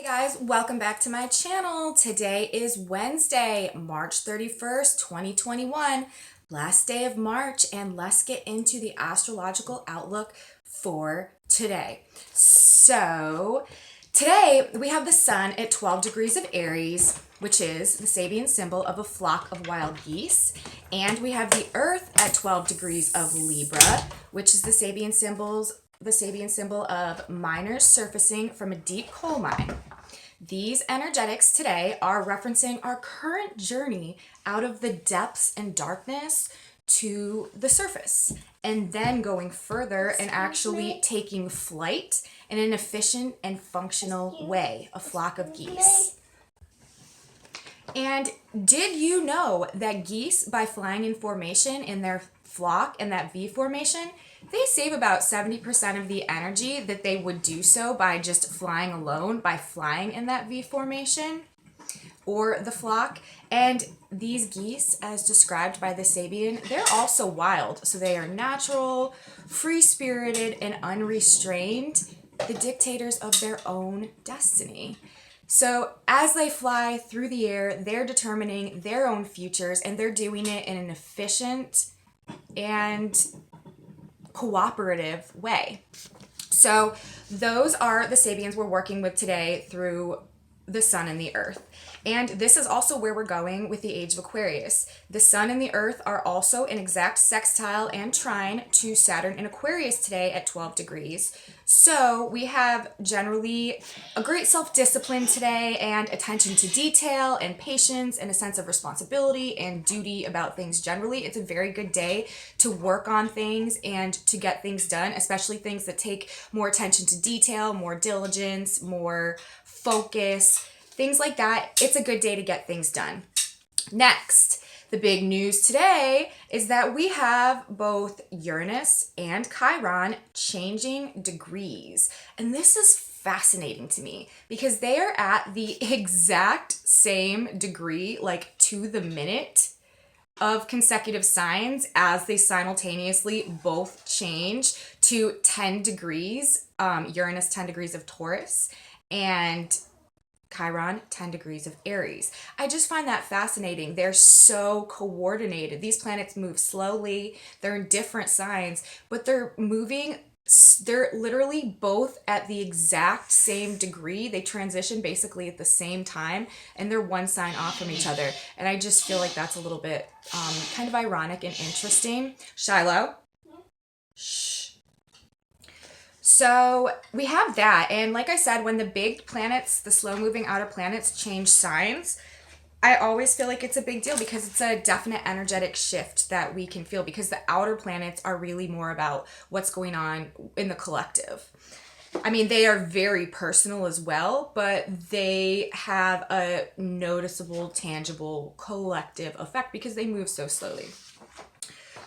Hey guys, welcome back to my channel. Today is Wednesday, March 31st, 2021, last day of March, and let's get into the astrological outlook for today. So, today we have the sun at 12 degrees of Aries, which is the Sabian symbol of a flock of wild geese, and we have the earth at 12 degrees of Libra, which is the Sabian symbol of miners surfacing from a deep coal mine. These energetics today are referencing our current journey out of the depths and darkness to the surface, and then going further and actually taking flight in an efficient and functional way, a flock of geese. And did you know that geese, by flying in formation in their flock in that V formation, they save about 70% of the energy that they would do so by just flying alone, by flying in that V formation or the flock. And these geese, as described by the Sabian, they're also wild. So they are natural, free-spirited, and unrestrained, the dictators of their own destiny. So as they fly through the air, they're determining their own futures, and they're doing it in an efficient and cooperative way. So those are the Sabians we're working with today through the sun and the earth. And this is also where we're going with the age of Aquarius. The sun and the earth are also in exact sextile and trine to Saturn in Aquarius today at 12 degrees. So we have generally a great self-discipline today and attention to detail and patience and a sense of responsibility and duty about things generally. It's a very good day to work on things and to get things done, especially things that take more attention to detail, more diligence, more focus, things like that. It's a good day to get things done. Next, the big news today is that we have both Uranus and Chiron changing degrees. And this is fascinating to me because they are at the exact same degree, like to the minute, of consecutive signs as they simultaneously both change to 10 degrees, Uranus 10 degrees of Taurus, and Chiron, 10 degrees of Aries. I just find that fascinating. They're so coordinated. These planets move slowly. They're in different signs, but they're literally both at the exact same degree. They transition basically at the same time, and they're one sign off from each other. And I just feel like that's a little bit kind of ironic and interesting. Shiloh. Shh. So we have that, and like I said, when the big planets, the slow-moving outer planets change signs, I always feel like it's a big deal because it's a definite energetic shift that we can feel because the outer planets are really more about what's going on in the collective. I mean, they are very personal as well, but they have a noticeable, tangible, collective effect because they move so slowly.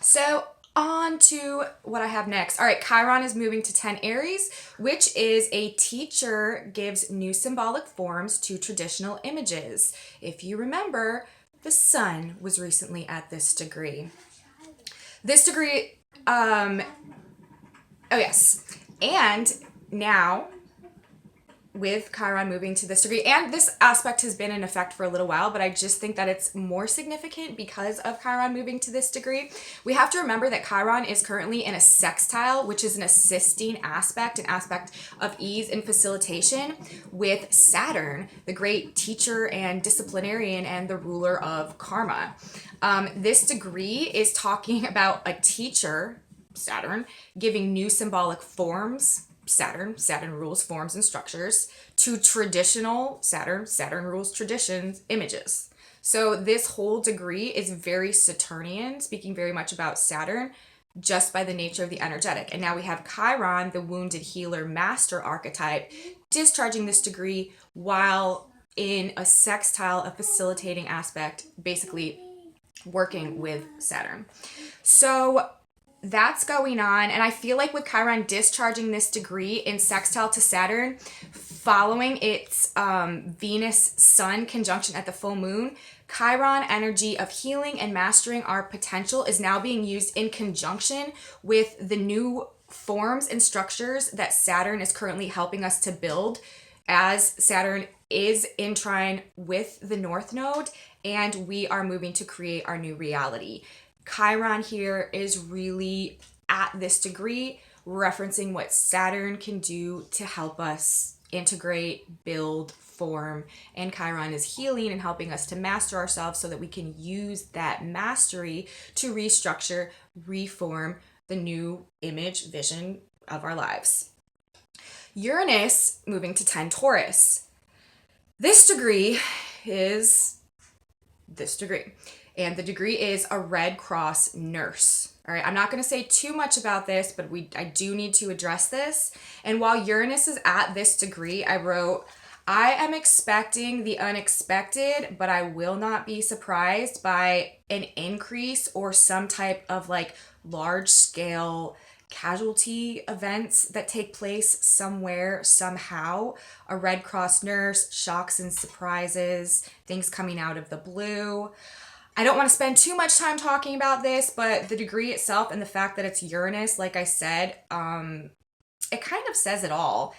So on to what I have next. All right, Chiron is moving to 10 Aries, which is a teacher gives new symbolic forms to traditional images. If you remember, the sun was recently at this degree. This degree, oh yes, and now with Chiron moving to this degree, and this aspect has been in effect for a little while, but I just think that it's more significant because of Chiron moving to this degree. We have to remember that Chiron is currently in a sextile, which is an assisting aspect, an aspect of ease and facilitation with Saturn, the great teacher and disciplinarian and the ruler of karma. This degree is talking about a teacher, Saturn, giving new symbolic forms, Saturn rules forms and structures, to traditional Saturn rules traditions, images. So this whole degree is very Saturnian, speaking very much about Saturn, just by the nature of the energetic. And now we have Chiron, the wounded healer master archetype, discharging this degree while in a sextile, a facilitating aspect, basically working with Saturn. So that's going on, and I feel like with Chiron discharging this degree in sextile to Saturn, following its Venus-Sun conjunction at the full moon, Chiron energy of healing and mastering our potential is now being used in conjunction with the new forms and structures that Saturn is currently helping us to build as Saturn is in trine with the North Node and we are moving to create our new reality. Chiron here is really at this degree referencing what Saturn can do to help us integrate, build, form, and Chiron is healing and helping us to master ourselves so that we can use that mastery to restructure, reform the new image, vision of our lives. Uranus moving to 10 Taurus. This degree is this degree. And the degree is a Red Cross nurse. All right, I'm not going to say too much about this, but I do need to address this. And while Uranus is at this degree, I wrote, I am expecting the unexpected, but I will not be surprised by an increase or some type of like large scale casualty events that take place somewhere, somehow. A Red Cross nurse, shocks and surprises, things coming out of the blue. I don't want to spend too much time talking about this, but the degree itself and the fact that it's Uranus, like I said, it kind of says it all.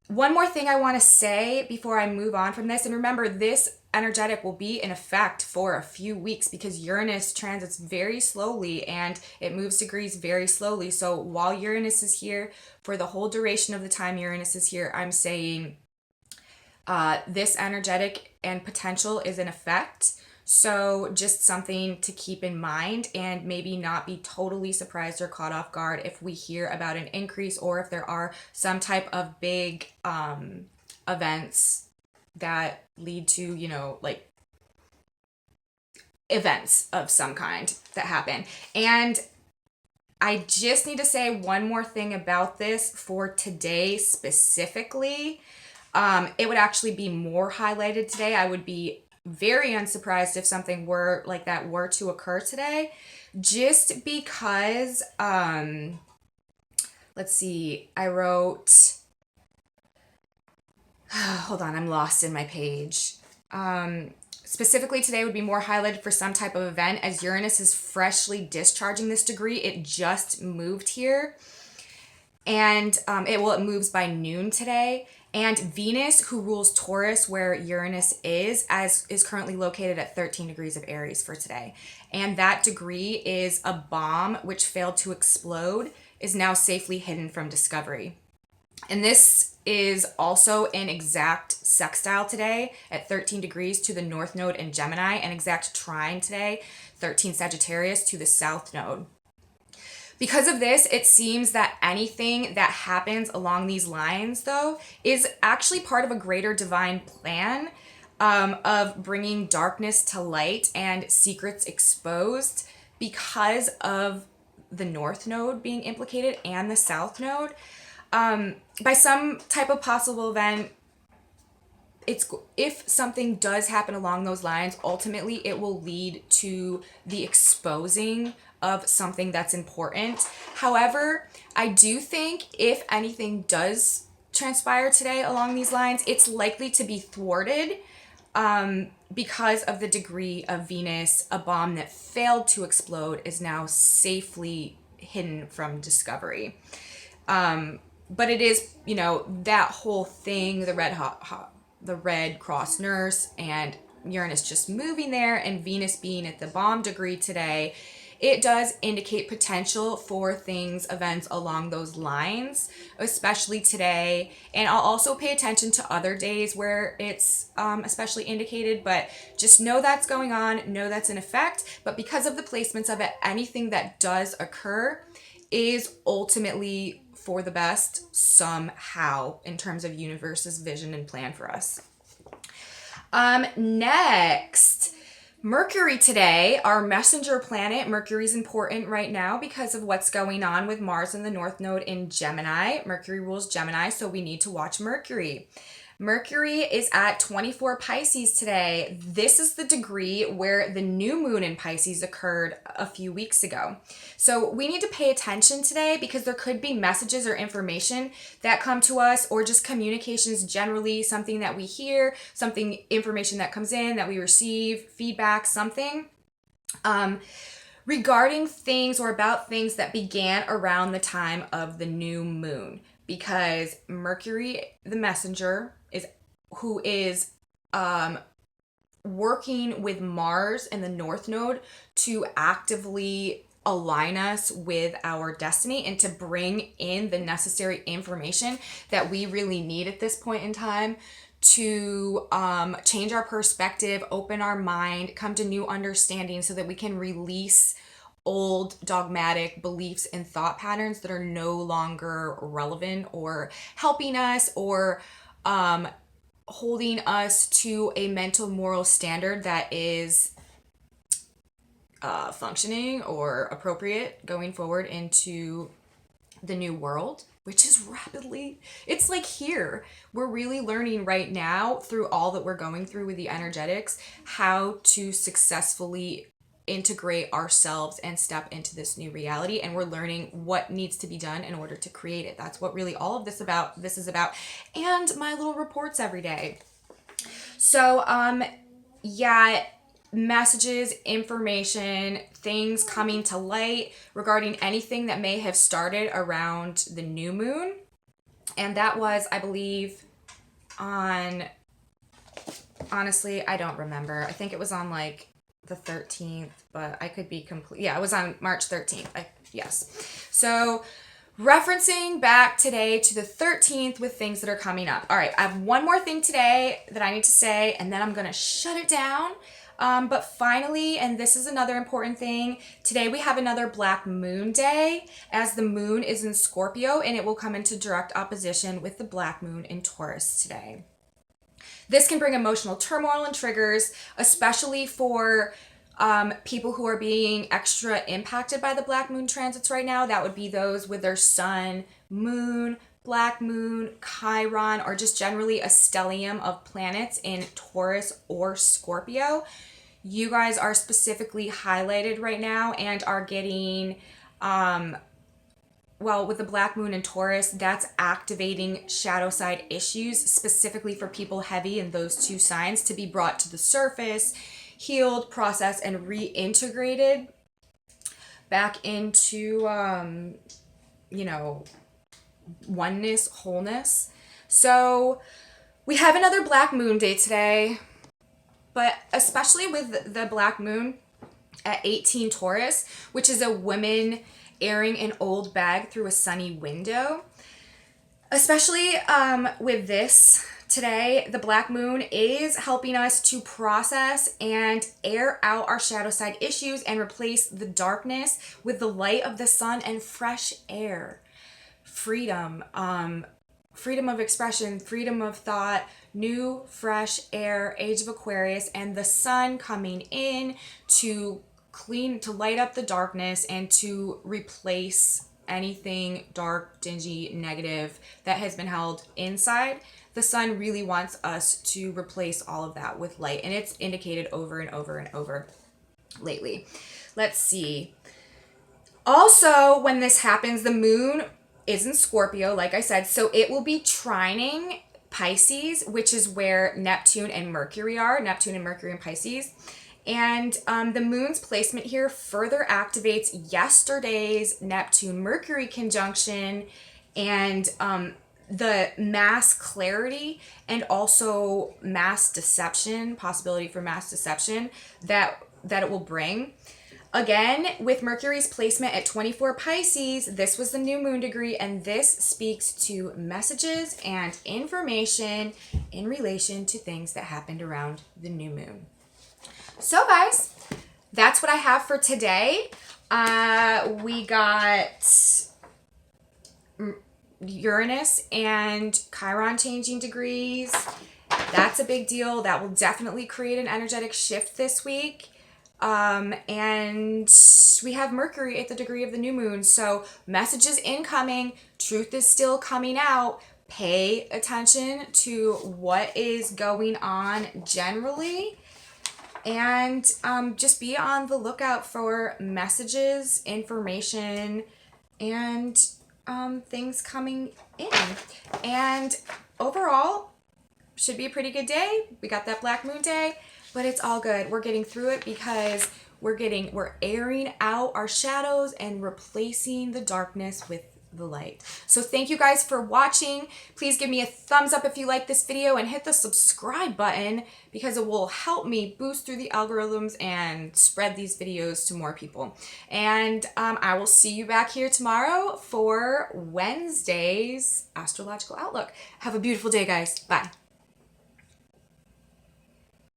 One more thing I want to say before I move on from this, and remember, this energetic will be in effect for a few weeks because Uranus transits very slowly and it moves degrees very slowly. So while Uranus is here, for the whole duration of the time Uranus is here, I'm saying this energetic and potential is in effect. So just something to keep in mind and maybe not be totally surprised or caught off guard if we hear about an increase or if there are some type of big events that lead to, like events of some kind that happen. And I just need to say one more thing about this for today specifically. It would actually be more highlighted today. I would be very unsurprised if something were like that were to occur today, just because let's see, I wrote hold on, I'm lost in my page. Specifically today would be more highlighted for some type of event as Uranus is freshly discharging this degree. It just moved here and it moves by noon today. And Venus, who rules Taurus, where Uranus is currently located at 13 degrees of Aries for today. And that degree is a bomb which failed to explode, is now safely hidden from discovery. And this is also an exact sextile today at 13 degrees to the North Node in Gemini, an exact trine today, 13 Sagittarius to the South Node. Because of this, it seems that anything that happens along these lines, though, is actually part of a greater divine plan of bringing darkness to light and secrets exposed because of the North Node being implicated and the South Node. By some type of possible event, if something does happen along those lines, ultimately it will lead to the exposing of something that's important. However, I do think if anything does transpire today along these lines, it's likely to be thwarted because of the degree of Venus. A bomb that failed to explode is now safely hidden from discovery. But it is, that whole thing, the Red Cross nurse and Uranus just moving there and Venus being at the bomb degree today, it does indicate potential for events along those lines, especially today. And I'll also pay attention to other days where it's especially indicated, but just know that's going on, know that's in effect. But because of the placements of it, anything that does occur is ultimately for the best somehow in terms of universe's vision and plan for us. Next, Mercury today, our messenger planet. Mercury's important right now because of what's going on with Mars and the North Node in Gemini. Mercury rules Gemini, so we need to watch Mercury. Mercury is at 24 Pisces today. This is the degree where the new moon in Pisces occurred a few weeks ago. So we need to pay attention today because there could be messages or information that come to us or just communications generally, something that we hear, information that comes in that we receive, feedback, something. Regarding things or about things that began around the time of the new moon. because Mercury, the messenger, who is working with Mars in the North Node to actively align us with our destiny and to bring in the necessary information that we really need at this point in time to change our perspective, open our mind, come to new understanding so that we can release old dogmatic beliefs and thought patterns that are no longer relevant or helping us or holding us to a mental moral standard that is functioning or appropriate going forward into the new world, which is rapidly, it's like here. We're really learning right now through all that we're going through with the energetics, how to successfully integrate ourselves and step into this new reality. And we're learning what needs to be done in order to create it. That's what really all of this is about. And my little reports every day. So, yeah, messages, information, things coming to light regarding anything that may have started around the new moon. And that was, I believe, honestly, I don't remember. I think it was on like the 13th, but I could be complete. Yeah, it was on March 13th. Yes. So referencing back today to the 13th with things that are coming up. All right, I have one more thing today that I need to say, and then I'm going to shut it down. But finally, and this is another important thing, today we have another Black Moon Day, as the moon is in Scorpio, and it will come into direct opposition with the Black Moon in Taurus today. This can bring emotional turmoil and triggers, especially for people who are being extra impacted by the Black Moon transits right now. That would be those with their sun, moon, Black Moon, Chiron, or just generally a stellium of planets in Taurus or Scorpio. You guys are specifically highlighted right now and are getting, with the Black Moon in Taurus, that's activating shadow side issues specifically for people heavy in those two signs to be brought to the surface, healed, processed, and reintegrated back into, oneness, wholeness. So we have another Black Moon Day today, but especially with the Black Moon at 18 Taurus, which is a woman airing an old bag through a sunny window. Especially with this today, the Black Moon is helping us to process and air out our shadow side issues and replace the darkness with the light of the sun and fresh air. Freedom, freedom of expression, freedom of thought, new, fresh air, age of Aquarius, and the sun coming in to light up the darkness and to replace anything dark, dingy, negative that has been held inside. The sun really wants us to replace all of that with light, and it's indicated over and over and over lately. Let's see. Also, when this happens, the moon is in Scorpio, like I said, so it will be trining Pisces, which is where Neptune and Mercury are, Neptune and Mercury in Pisces. And the moon's placement here further activates yesterday's Neptune-Mercury conjunction and the mass clarity and also mass deception, possibility for mass deception that it will bring. Again, with Mercury's placement at 24 Pisces, this was the new moon degree, and this speaks to messages and information in relation to things that happened around the new moon. So guys, that's what I have for today. We got Uranus and Chiron changing degrees. That's a big deal. That will definitely create an energetic shift this week. And we have Mercury at the degree of the new moon. So messages incoming, truth is still coming out. Pay attention to what is going on generally. And just be on the lookout for messages, information, and things coming in. And overall, should be a pretty good day. We got that Black Moon Day, but it's all good. We're getting through it because we're airing out our shadows and replacing the darkness with the light. So thank you guys for watching. Please give me a thumbs up if you like this video and hit the subscribe button because it will help me boost through the algorithms and spread these videos to more people. And I will see you back here tomorrow for Wednesday's astrological outlook. Have a beautiful day, guys. Bye.